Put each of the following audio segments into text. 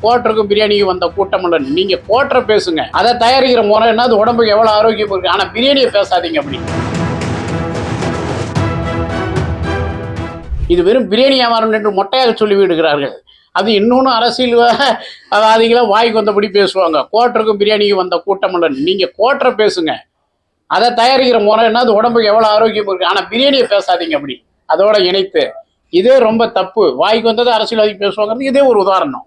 குவார்ட்டருக்கும் பிரியாணிக்கு வந்த கூட்டம் இல்லை. நீங்கள் குவார்ட்டரை பேசுங்க, அதை தயாரிக்கிற முறை என்ன, அது உடம்புக்கு எவ்வளோ ஆரோக்கியம் இருக்குது. ஆனால் பிரியாணியை பேசாதீங்க அப்படி. இது வெறும் பிரியாணி வியாபாரம் என்று மொட்டையாக சொல்லி விடுகிறார்கள். அது இன்னொன்று அரசியல்வாதிகளாக வாய்க்கு வந்தபடி பேசுவாங்க. குவார்ட்டருக்கும் பிரியாணிக்கு வந்த கூட்டம் இல்லை. நீங்கள் குவார்ட்டரை பேசுங்க, அதை தயாரிக்கிற முறை என்ன, அது உடம்புக்கு எவ்வளோ ஆரோக்கியம் இருக்குது. ஆனால் பிரியாணியை பேசாதீங்க அப்படி அதோட இணைத்து. இதே ரொம்ப தப்பு. வாய்க்கு வந்தது அரசியல்வாதி பேசுவாங்கிறது இதே ஒரு உதாரணம்.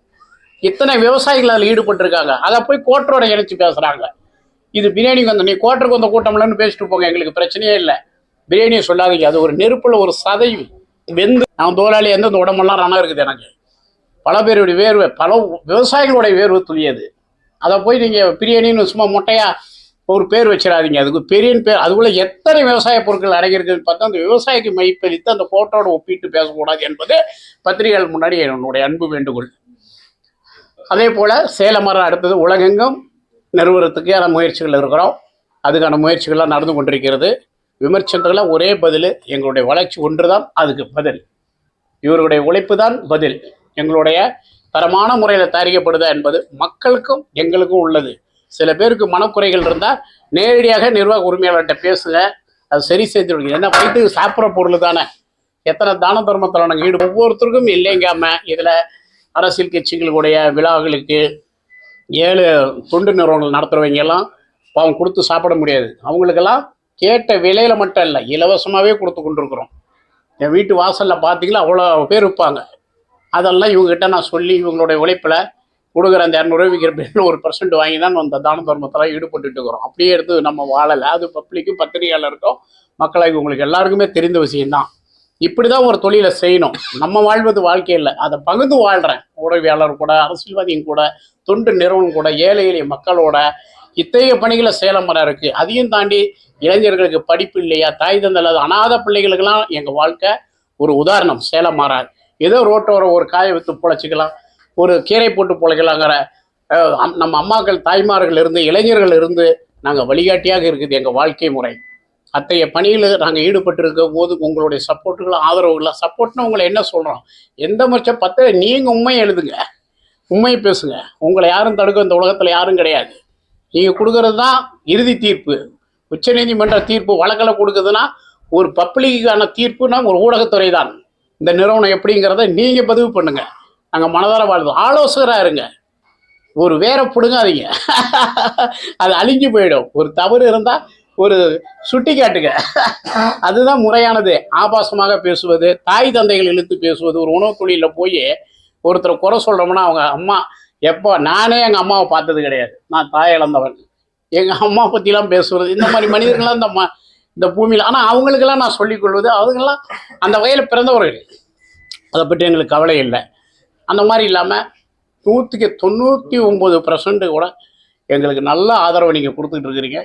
இத்தனை விவசாயிகள் அதில் ஈடுபட்டிருக்காங்க, அதை போய் கோட்டரோட இணைச்சு பேசுகிறாங்க. இது பிரியாணிக்கு வந்த, நீ கோட்டருக்கு வந்த கூட்டம் இல்லைன்னு பேசிட்டு போங்க, எங்களுக்கு பிரச்சனையே இல்லை. பிரியாணியை சொல்லாதீங்க. அது ஒரு நெருப்பில் ஒரு சதை வெந்து அவன் தோலாளி எந்தெந்த உடம்பெல்லாம் ரணம் இருக்குது. எனக்கு பல பேருடைய வேர்வை, பல விவசாயிகளுடைய வேர்வை துளியது. அதை போய் நீங்கள் பிரியாணின்னு சும்மா மொட்டையாக ஒரு பேர் வச்சிடாதீங்க. அதுக்கு பெரிய பேர், அதுக்குள்ள எத்தனை விவசாய பொருட்கள் அடங்கியிருக்குன்னு பார்த்தா அந்த விவசாயிக்கு மைப்பளித்து அந்த போட்டோட ஒப்பிட்டு பேசக்கூடாது என்பது பத்திரிகைகள் முன்னாடி என்னுடைய அன்பு வேண்டுகோள். அதே போல் சேலமரம் அடுத்தது உலகெங்கும் நிறுவனத்துக்கான முயற்சிகள் இருக்கிறோம். அதுக்கான முயற்சிகள்லாம் நடந்து கொண்டிருக்கிறது. விமர்சனங்களை ஒரே பதில், எங்களுடைய வளர்ச்சி ஒன்று தான் அதுக்கு பதில். இவருடைய உழைப்பு தான் பதில். எங்களுடைய தரமான முறையில் தயாரிக்கப்படுதா என்பது மக்களுக்கும் எங்களுக்கும் உள்ளது. சில பேருக்கு மனக்குறைகள் இருந்தால் நேரடியாக நிர்வாக உரிமையாளர்கிட்ட பேசுங்க, அது சரி செய்து விடுங்க. என்ன வயிற்றுக்கு சாப்பிட்ற பொருள் தானே. எத்தனை தான தர்மத்தில் நாங்கள் ஒவ்வொருத்தருக்கும் இல்லைங்காம இதில் அரசியல் கட்சிகளுடைய விழாக்களுக்கு 7 தொண்டு நிறுவனங்கள் நடத்துகிறவங்க எல்லாம் பாவம் கொடுத்து சாப்பிட முடியாது. அவங்களுக்கெல்லாம் கேட்ட விலையில் மட்டும் இல்லை, இலவசமாகவே கொடுத்து கொண்டிருக்கிறோம். என் வீட்டு வாசலில் பார்த்தீங்களா அவ்வளோ பேர் இருப்பாங்க. அதெல்லாம் இவங்ககிட்ட நான் சொல்லி இவங்களுடைய உழைப்பில் கொடுக்குற அந்த 200 விற்கிற பேரில் 1% வாங்கி தான் அந்த தான தர்மத்தில் ஈடுபட்டு இருக்கிறோம். அப்படியே எடுத்து நம்ம வாழலை. அது பப்ளிக்கும் பத்திரிகையாளருக்கும் மக்களாக உங்களுக்கு எல்லாருக்குமே தெரிந்த விஷயம்தான். இப்படி தான் ஒரு தொழிலை செய்யணும். நம்ம வாழ்வது வாழ்க்கை இல்லை, அதை பகிர்ந்து வாழ்கிறேன். உதவியாளர் கூட, அரசியல்வாதியும் கூட, தொண்டு நிறுவனம் கூட, ஏழை எளிய மக்களோட இத்தகைய பணிகளை சேலமரம் இருக்குது. அதையும் தாண்டி இளைஞர்களுக்கு படிப்பு இல்லையா, தாய் தந்தை அநாத பிள்ளைகளுக்கெல்லாம் எங்கள் வாழ்க்கை ஒரு உதாரணம். சேலமரம் ஏதோ ரோட்டோர ஒரு காய விற்று பொழைச்சிக்கலாம், ஒரு கீரை போட்டு பொழைக்கலாங்கிற நம்ம அம்மாக்கள் தாய்மார்கள் இருந்து இளைஞர்கள் இருந்து நாங்கள் வழிகாட்டியாக இருக்குது எங்கள் வாழ்க்கை முறை. அத்தகைய பணியில் நாங்கள் ஈடுபட்டிருக்க போது உங்களுடைய சப்போர்ட்டுகளும் ஆதரவுகளாக சப்போர்ட்னு உங்களை என்ன சொல்கிறோம், எந்த மச்சம் பத்த நீங்கள் உண்மையை எழுதுங்க, உண்மையை பேசுங்க. உங்களை யாரும் தடுக்க இந்த உலகத்தில் யாரும் கிடையாது. நீங்கள் கொடுக்கறது தான் இறுதி தீர்ப்பு. உச்சநீதிமன்ற தீர்ப்பு வழக்கில் கொடுக்குதுன்னா ஒரு பப்ளிக்கான தீர்ப்புனா ஒரு ஊடகத்துறை தான். இந்த நிறுவனம் எப்படிங்கிறத நீங்கள் பதிவு பண்ணுங்க. நாங்கள் மனதார வாழ்வு ஆலோசகராக இருங்க. ஒரு வேற பிடுங்காதீங்க, அது அழிஞ்சு போயிடும். ஒரு தவறு இருந்தால் ஒரு சுட்டி காட்டுங்க, அதுதான் முறையானது. ஆபாசமாக பேசுவது, தாய் தந்தைகள் இழுத்து பேசுவது, ஒரு உணவு தொழிலில் போய் ஒருத்தரை குறை சொல்கிறோம்னா அவங்க அம்மா எப்போ, நானே எங்கள் அம்மாவை பார்த்தது கிடையாது, நான் தாய் இழந்தவன், எங்கள் அம்மா பற்றிலாம் பேசுவது, இந்த மாதிரி மனிதர்கள்லாம் இந்த பூமியில். ஆனால் அவங்களுக்கெல்லாம் நான் சொல்லிக்கொள்வது, அவங்கெல்லாம் அந்த வகையில் பிறந்தவர்கள், அதை பற்றி எங்களுக்கு கவலை இல்லை. அந்த மாதிரி இல்லாமல் 100க்கு 99% கூட எங்களுக்கு நல்ல ஆதரவு நீங்கள் கொடுத்துக்கிட்டு இருக்கிறீங்க.